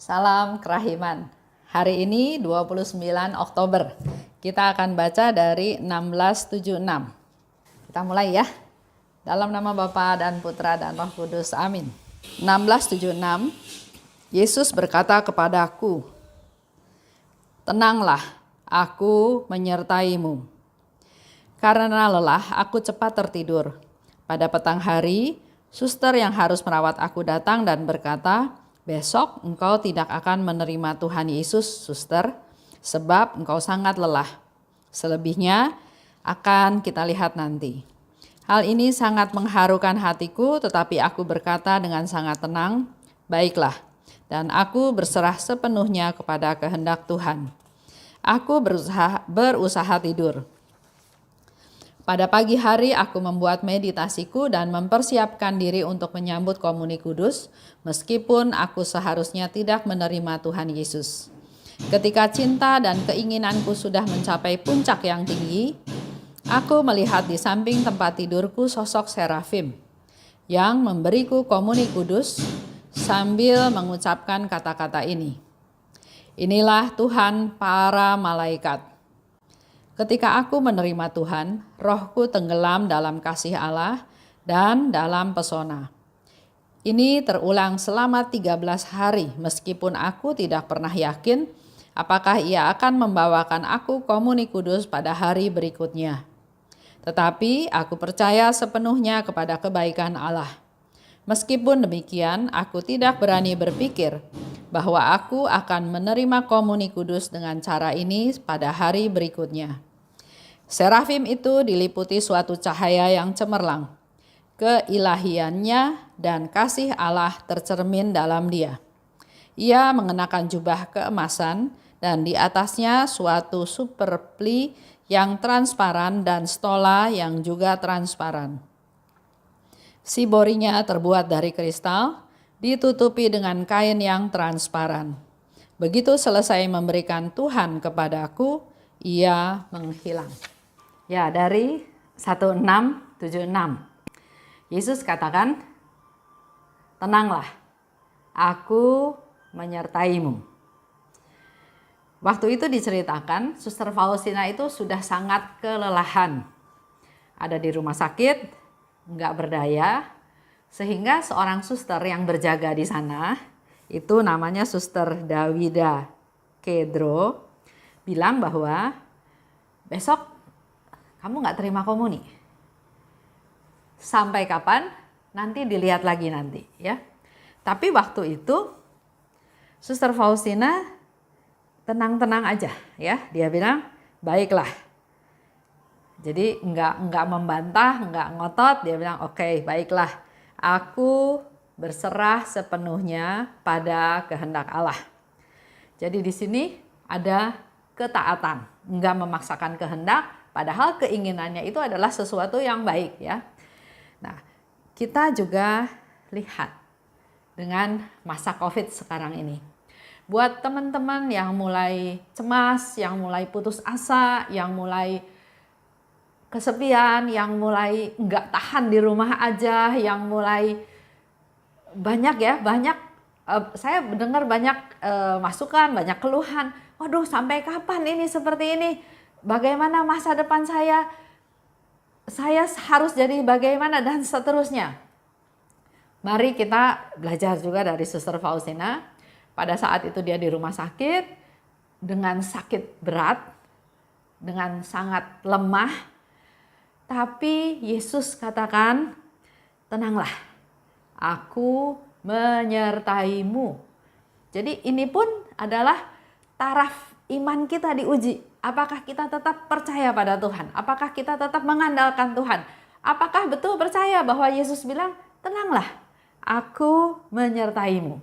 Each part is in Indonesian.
Salam kerahiman. Hari ini 29 Oktober. Kita akan baca dari 1676. Kita mulai ya. Dalam nama Bapa dan Putra dan Roh Kudus. Amin. 1676. Yesus berkata kepadaku, "Tenanglah, aku menyertaimu. Karena lelah, aku cepat tertidur. Pada petang hari, suster yang harus merawat aku datang dan berkata, 'Besok engkau tidak akan menerima Tuhan Yesus, suster, sebab engkau sangat lelah. Selebihnya akan kita lihat nanti.' Hal ini sangat mengharukan hatiku, tetapi aku berkata dengan sangat tenang, 'Baiklah,' dan aku berserah sepenuhnya kepada kehendak Tuhan. Aku berusaha tidur. Pada pagi hari aku membuat meditasiku dan mempersiapkan diri untuk menyambut Komuni Kudus, meskipun aku seharusnya tidak menerima Tuhan Yesus. Ketika cinta dan keinginanku sudah mencapai puncak yang tinggi, aku melihat di samping tempat tidurku sosok serafim yang memberiku Komuni Kudus sambil mengucapkan kata-kata ini. Inilah Tuhan para malaikat. Ketika aku menerima Tuhan, rohku tenggelam dalam kasih Allah dan dalam pesona. Ini terulang selama 13 hari, meskipun aku tidak pernah yakin apakah Ia akan membawakan aku Komuni Kudus pada hari berikutnya. Tetapi aku percaya sepenuhnya kepada kebaikan Allah. Meskipun demikian, aku tidak berani berpikir bahwa aku akan menerima Komuni Kudus dengan cara ini pada hari berikutnya. Serafim itu diliputi suatu cahaya yang cemerlang. Keilahiannya dan kasih Allah tercermin dalam dia. Ia mengenakan jubah keemasan dan di atasnya suatu superpli yang transparan dan stola yang juga transparan. Siborinya terbuat dari kristal, ditutupi dengan kain yang transparan. Begitu selesai memberikan Tuhan kepadaku, ia menghilang. Ya, dari 1676. Yesus katakan, "Tenanglah, aku menyertaimu." Waktu itu diceritakan, Suster Faustina itu sudah sangat kelelahan. Ada di rumah sakit, nggak berdaya, sehingga seorang suster yang berjaga di sana, itu namanya Suster Dawida Kedro, bilang bahwa besok kamu nggak terima komuni. Sampai kapan? Nanti dilihat lagi nanti ya. Tapi waktu itu Suster Faustina tenang-tenang aja ya. Dia bilang, "Baiklah." Jadi nggak membantah, nggak ngotot. Dia bilang, "Oke, baiklah. Aku berserah sepenuhnya pada kehendak Allah." Jadi di sini ada ketaatan, nggak memaksakan kehendak. Padahal keinginannya itu adalah sesuatu yang baik ya. Nah, kita juga lihat dengan masa COVID sekarang ini. Buat teman-teman yang mulai cemas, yang mulai putus asa, yang mulai kesepian, yang mulai nggak tahan di rumah aja, yang mulai banyak saya mendengar banyak masukan, banyak keluhan. Waduh, sampai kapan ini seperti ini? Bagaimana masa depan saya? Saya harus jadi bagaimana dan seterusnya. Mari kita belajar juga dari Suster Faustina. Pada saat itu dia di rumah sakit dengan sakit berat, dengan sangat lemah. Tapi Yesus katakan, "Tenanglah, aku menyertaimu." Jadi ini pun adalah taraf iman kita diuji. Apakah kita tetap percaya pada Tuhan? Apakah kita tetap mengandalkan Tuhan? Apakah betul percaya bahwa Yesus bilang, "Tenanglah, aku menyertaimu."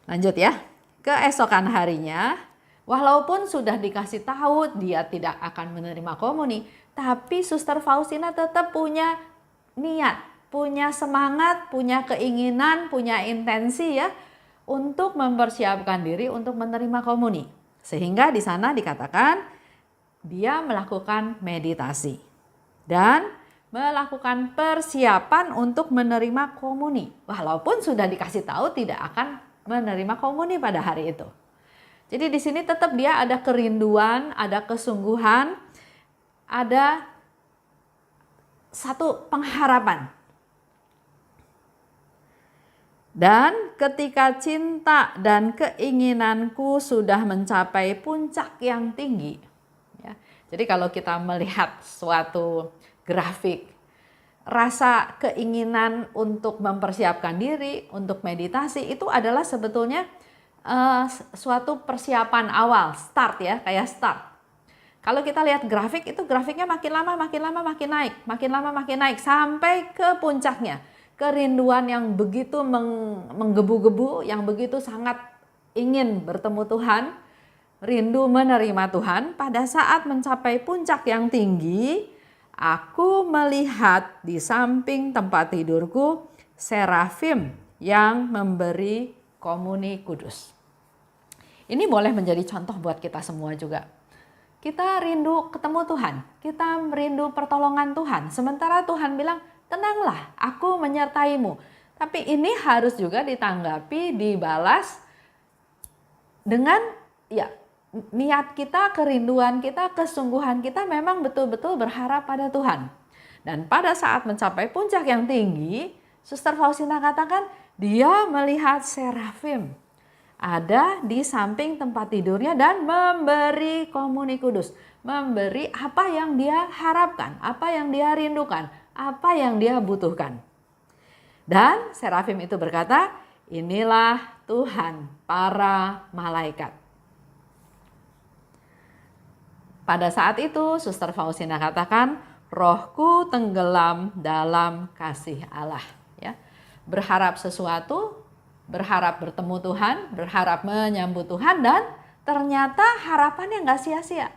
Lanjut ya. Keesokan harinya, walaupun sudah dikasih tahu dia tidak akan menerima komuni, tapi Suster Faustina tetap punya niat, punya semangat, punya keinginan, punya intensi ya untuk mempersiapkan diri untuk menerima komuni. Sehingga di sana dikatakan dia melakukan meditasi. Dan melakukan persiapan untuk menerima komuni. Walaupun sudah dikasih tahu tidak akan menerima komuni pada hari itu. Jadi di sini tetap dia ada kerinduan, ada kesungguhan, ada satu pengharapan. Dan ketika cinta dan keinginanku sudah mencapai puncak yang tinggi. Ya, jadi kalau kita melihat suatu grafik, rasa keinginan untuk mempersiapkan diri, untuk meditasi itu adalah sebetulnya suatu persiapan awal, start ya, kayak start. Kalau kita lihat grafik itu grafiknya makin lama makin naik, makin lama makin naik sampai ke puncaknya. Kerinduan yang begitu menggebu-gebu, yang begitu sangat ingin bertemu Tuhan, rindu menerima Tuhan, pada saat mencapai puncak yang tinggi, aku melihat di samping tempat tidurku serafim yang memberi komuni kudus. Ini boleh menjadi contoh buat kita semua juga. Kita rindu ketemu Tuhan, kita rindu pertolongan Tuhan. Sementara Tuhan bilang, tenanglah, aku menyertaimu. Tapi ini harus juga ditanggapi, dibalas dengan ya niat kita, kerinduan kita, kesungguhan kita memang betul-betul berharap pada Tuhan. Dan pada saat mencapai puncak yang tinggi, Suster Faustina katakan dia melihat serafim ada di samping tempat tidurnya dan memberi komuni kudus. Memberi apa yang dia harapkan, apa yang dia rindukan, apa yang dia butuhkan. Dan serafim itu berkata, inilah Tuhan para malaikat. Pada saat itu Suster Faustina katakan, rohku tenggelam dalam kasih Allah. Ya, berharap sesuatu, berharap bertemu Tuhan, berharap menyambut Tuhan, dan ternyata harapannya nggak sia-sia.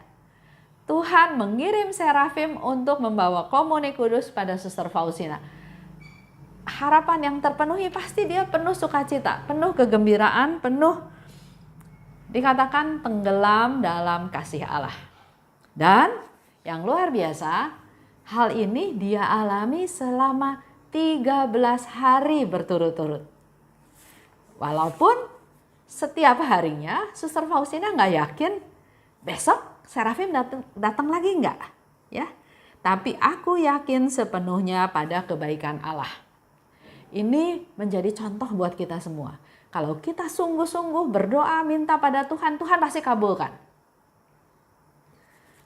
Tuhan mengirim serafim untuk membawa komuni kudus pada Suster Faustina. Harapan yang terpenuhi pasti dia penuh sukacita, penuh kegembiraan, penuh dikatakan tenggelam dalam kasih Allah. Dan yang luar biasa, hal ini dia alami selama 13 hari berturut-turut. Walaupun setiap harinya Suster Faustina nggak yakin besok serafim datang lagi nggak, ya. Tapi aku yakin sepenuhnya pada kebaikan Allah. Ini menjadi contoh buat kita semua. Kalau kita sungguh-sungguh berdoa minta pada Tuhan, Tuhan pasti kabulkan.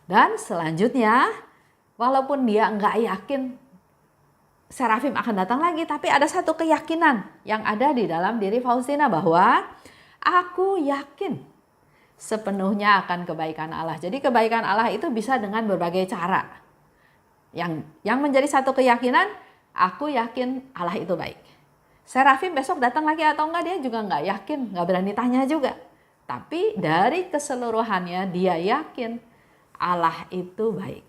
Dan selanjutnya, walaupun dia nggak yakin serafim akan datang lagi, tapi ada satu keyakinan yang ada di dalam diri Faustina bahwa aku yakin sepenuhnya akan kebaikan Allah. Jadi kebaikan Allah itu bisa dengan berbagai cara. Yang menjadi satu keyakinan, aku yakin Allah itu baik. Serafim besok datang lagi atau enggak dia juga nggak yakin, nggak berani tanya juga. Tapi dari keseluruhannya dia yakin Allah itu baik.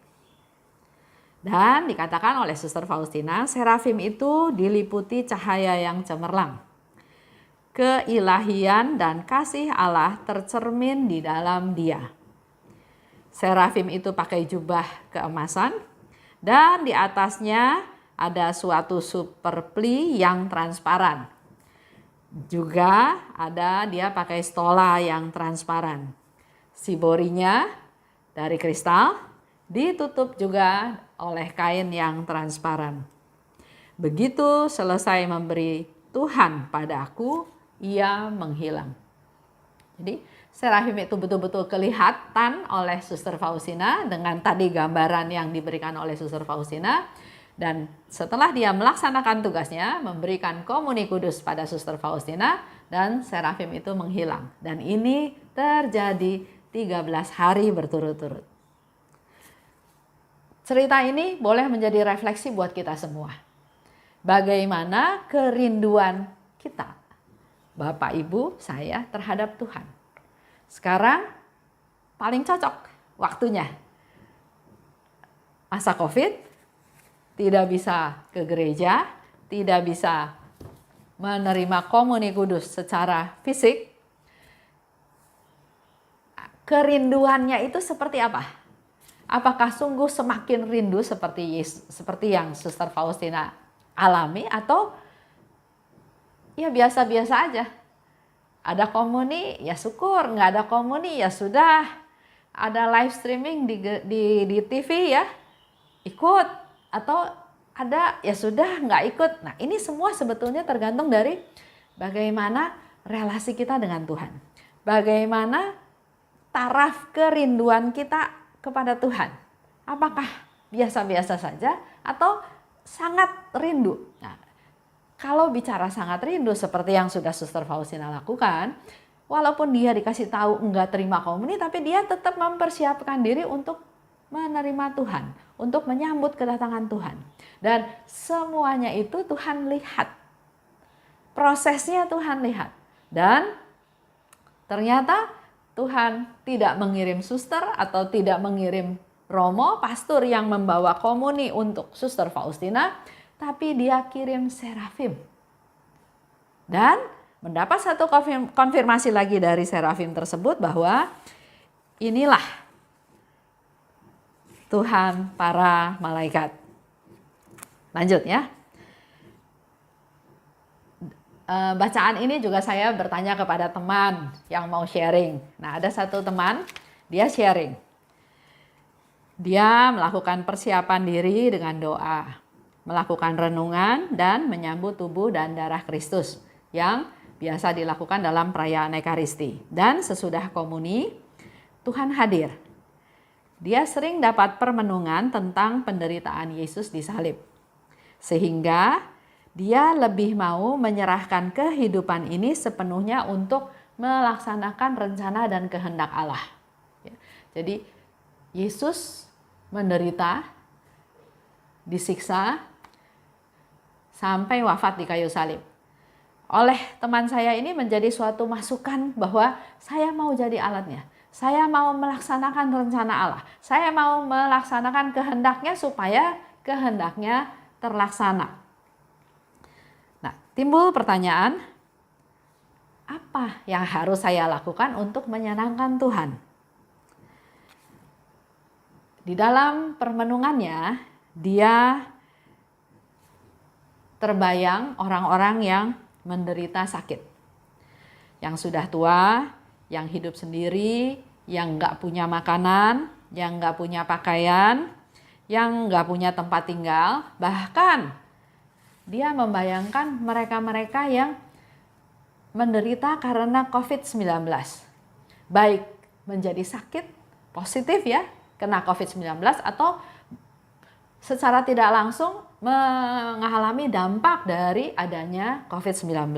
Dan dikatakan oleh Suster Faustina, serafim itu diliputi cahaya yang cemerlang. Keilahian dan kasih Allah tercermin di dalam dia. Serafim itu pakai jubah keemasan dan di atasnya ada suatu superpli yang transparan. Juga ada dia pakai stola yang transparan. Siborinya dari kristal, ditutup juga oleh kain yang transparan. Begitu selesai memberi Tuhan padaku, ia menghilang. Jadi serafim itu betul-betul kelihatan oleh Suster Faustina dengan tadi gambaran yang diberikan oleh Suster Faustina. Dan setelah dia melaksanakan tugasnya, memberikan komuni kudus pada Suster Faustina, dan serafim itu menghilang. Dan ini terjadi 13 hari berturut-turut. Cerita ini boleh menjadi refleksi buat kita semua. Bagaimana kerinduan kita, Bapak Ibu, saya terhadap Tuhan. Sekarang paling cocok waktunya. Masa COVID, tidak bisa ke gereja, tidak bisa menerima komuni kudus secara fisik. Kerinduannya itu seperti apa? Apakah sungguh semakin rindu seperti yang Suster Faustina alami, atau ya biasa-biasa aja? Ada komuni ya syukur, nggak ada komuni ya sudah. Ada live streaming di TV ya ikut, atau ada ya sudah nggak ikut. Nah, ini semua sebetulnya tergantung dari bagaimana relasi kita dengan Tuhan. Bagaimana taraf kerinduan kita kepada Tuhan. Apakah biasa-biasa saja atau sangat rindu? Nah, kalau bicara sangat rindu seperti yang sudah Suster Faustina lakukan, walaupun dia dikasih tahu enggak terima komuni, tapi dia tetap mempersiapkan diri untuk menerima Tuhan, untuk menyambut kedatangan Tuhan. Dan semuanya itu Tuhan lihat. Prosesnya Tuhan lihat. Dan ternyata Tuhan tidak mengirim suster atau tidak mengirim romo, pastor yang membawa komuni untuk Suster Faustina, tapi dia kirim serafim. Dan mendapat satu konfirmasi lagi dari serafim tersebut bahwa inilah Tuhan para malaikat. Lanjut ya. Bacaan ini juga saya bertanya kepada teman yang mau sharing. Nah, ada satu teman, dia sharing. Dia melakukan persiapan diri dengan doa, melakukan renungan dan menyambut tubuh dan darah Kristus yang biasa dilakukan dalam perayaan Ekaristi. Dan sesudah komuni, Tuhan hadir. Dia sering dapat permenungan tentang penderitaan Yesus di salib. Sehingga dia lebih mau menyerahkan kehidupan ini sepenuhnya untuk melaksanakan rencana dan kehendak Allah. Jadi Yesus menderita, disiksa, sampai wafat di kayu salib. Oleh teman saya ini menjadi suatu masukan bahwa saya mau jadi alatnya. Saya mau melaksanakan rencana Allah. Saya mau melaksanakan kehendaknya supaya kehendaknya terlaksana. Nah, timbul pertanyaan, apa yang harus saya lakukan untuk menyenangkan Tuhan? Di dalam permenungannya, dia terbayang orang-orang yang menderita sakit. Yang sudah tua, yang hidup sendiri, yang nggak punya makanan, yang nggak punya pakaian, yang nggak punya tempat tinggal, bahkan dia membayangkan mereka-mereka yang menderita karena COVID-19. Baik menjadi sakit, positif ya, kena COVID-19, atau secara tidak langsung mengalami dampak dari adanya COVID-19.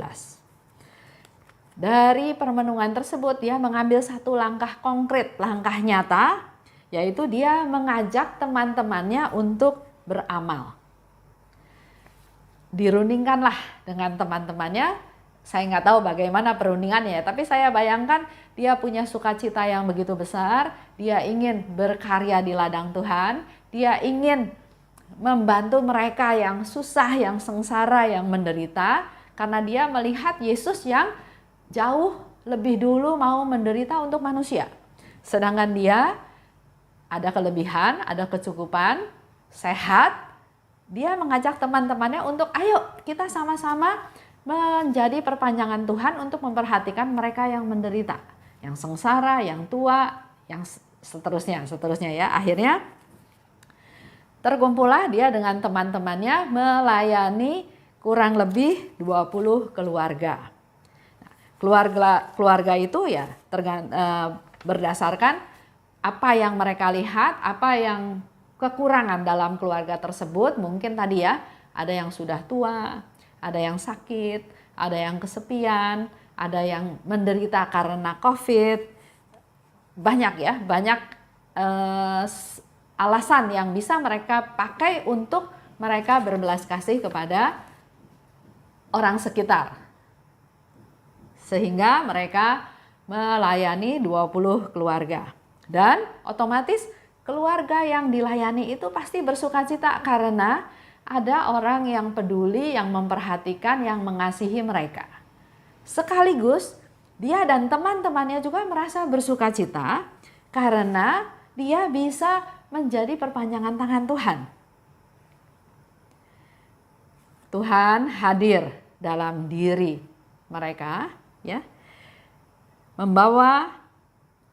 Dari permenungan tersebut dia mengambil satu langkah konkret, langkah nyata, yaitu dia mengajak teman-temannya untuk beramal. Dirundingkanlah dengan teman-temannya. Saya nggak tahu bagaimana perundingannya, tapi saya bayangkan dia punya sukacita yang begitu besar. Dia ingin berkarya di ladang Tuhan. Dia ingin membantu mereka yang susah, yang sengsara, yang menderita. Karena dia melihat Yesus yang jauh lebih dulu mau menderita untuk manusia. Sedangkan dia ada kelebihan, ada kecukupan, sehat. Dia mengajak teman-temannya untuk ayo kita sama-sama menjadi perpanjangan Tuhan untuk memperhatikan mereka yang menderita, yang sengsara, yang tua, yang seterusnya ya. Akhirnya terkumpullah dia dengan teman-temannya melayani kurang lebih 20 keluarga. Keluarga itu ya berdasarkan apa yang mereka lihat, apa yang kekurangan dalam keluarga tersebut. Mungkin tadi ya, ada yang sudah tua, ada yang sakit, ada yang kesepian, ada yang menderita karena COVID. Banyak ya, banyak alasan yang bisa mereka pakai untuk mereka berbelas kasih kepada orang sekitar. Sehingga mereka melayani 20 keluarga. Dan otomatis keluarga yang dilayani itu pasti bersukacita karena ada orang yang peduli, yang memperhatikan, yang mengasihi mereka. Sekaligus dia dan teman-temannya juga merasa bersukacita karena dia bisa menjadi perpanjangan tangan Tuhan. Tuhan hadir dalam diri mereka, ya, membawa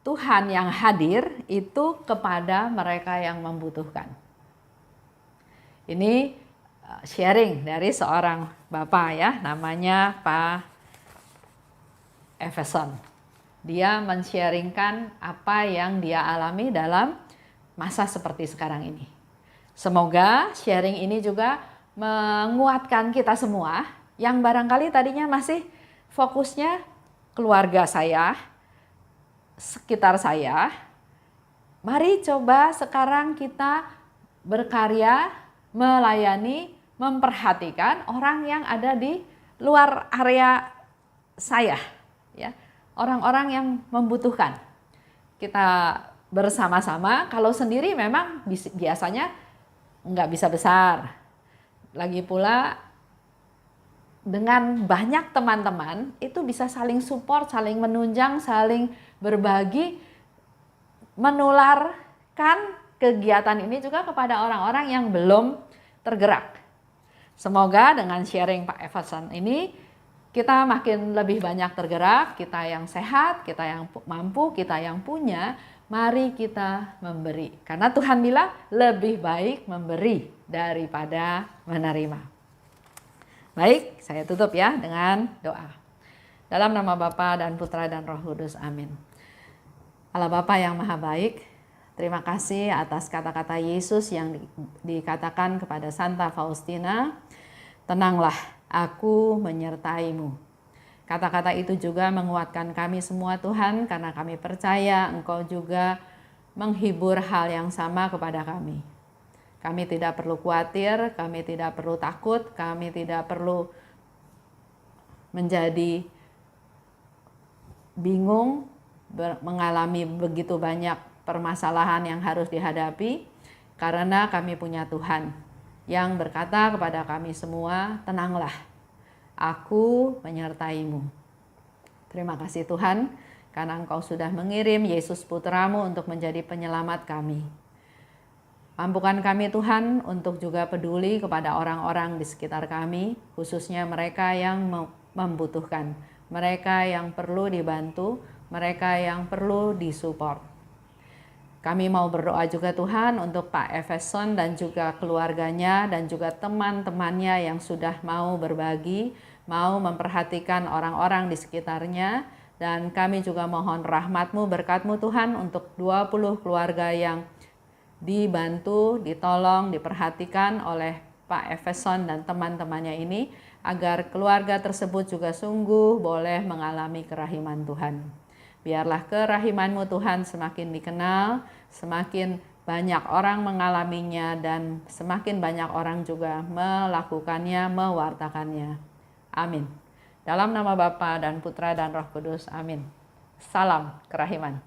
Tuhan yang hadir itu kepada mereka yang membutuhkan. Ini sharing dari seorang bapak, ya, namanya Pak Everson. Dia men-sharingkan apa yang dia alami dalam masa seperti sekarang ini. Semoga sharing ini juga menguatkan kita semua yang barangkali tadinya masih fokusnya keluarga saya, sekitar saya. Mari coba sekarang kita berkarya, melayani, memperhatikan orang yang ada di luar area saya, ya, orang-orang yang membutuhkan. Kita bersama-sama, kalau sendiri memang biasanya nggak bisa besar. Lagi pula dengan banyak teman-teman itu bisa saling support, saling menunjang, saling berbagi, menularkan kegiatan ini juga kepada orang-orang yang belum tergerak. Semoga dengan sharing Pak Everson ini kita makin lebih banyak tergerak, kita yang sehat, kita yang mampu, kita yang punya, mari kita memberi. Karena Tuhan bilang lebih baik memberi daripada menerima. Baik, saya tutup ya dengan doa. Dalam nama Bapa dan Putra dan Roh Kudus, amin. Allah Bapa yang maha baik, terima kasih atas kata-kata Yesus yang dikatakan kepada Santa Faustina, tenanglah, aku menyertaimu. Kata-kata itu juga menguatkan kami semua Tuhan, karena kami percaya Engkau juga menghibur hal yang sama kepada kami. Kami tidak perlu khawatir, kami tidak perlu takut, kami tidak perlu menjadi bingung, mengalami begitu banyak permasalahan yang harus dihadapi, karena kami punya Tuhan yang berkata kepada kami semua, tenanglah, aku menyertaimu. Terima kasih Tuhan, karena Engkau sudah mengirim Yesus Putramu untuk menjadi penyelamat kami. Mampukan kami Tuhan untuk juga peduli kepada orang-orang di sekitar kami, khususnya mereka yang membutuhkan, mereka yang perlu dibantu, mereka yang perlu disupport. Kami mau berdoa juga Tuhan untuk Pak Everson dan juga keluarganya dan juga teman-temannya yang sudah mau berbagi, mau memperhatikan orang-orang di sekitarnya. Dan kami juga mohon rahmat-Mu, berkat-Mu Tuhan untuk 20 keluarga yang dibantu, ditolong, diperhatikan oleh Pak Everson dan teman-temannya ini, agar keluarga tersebut juga sungguh boleh mengalami kerahiman Tuhan. Biarlah kerahiman-Mu Tuhan semakin dikenal, semakin banyak orang mengalaminya, dan semakin banyak orang juga melakukannya, mewartakannya. Amin. Dalam nama Bapa dan Putra dan Roh Kudus, amin. Salam kerahiman.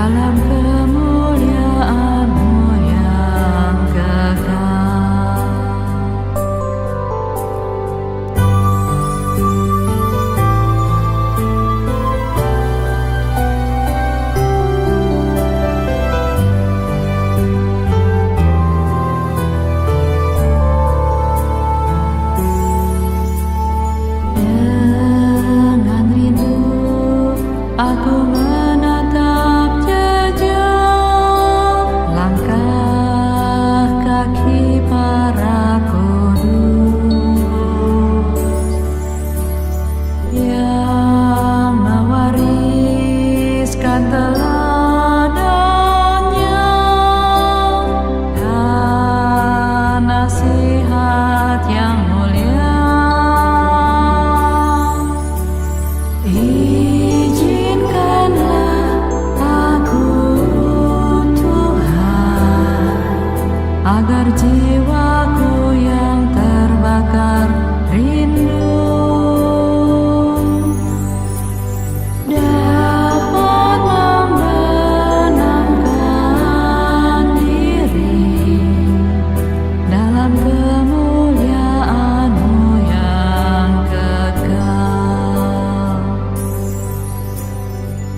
dalam kemuliaan-Mu yang kekal.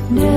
Dari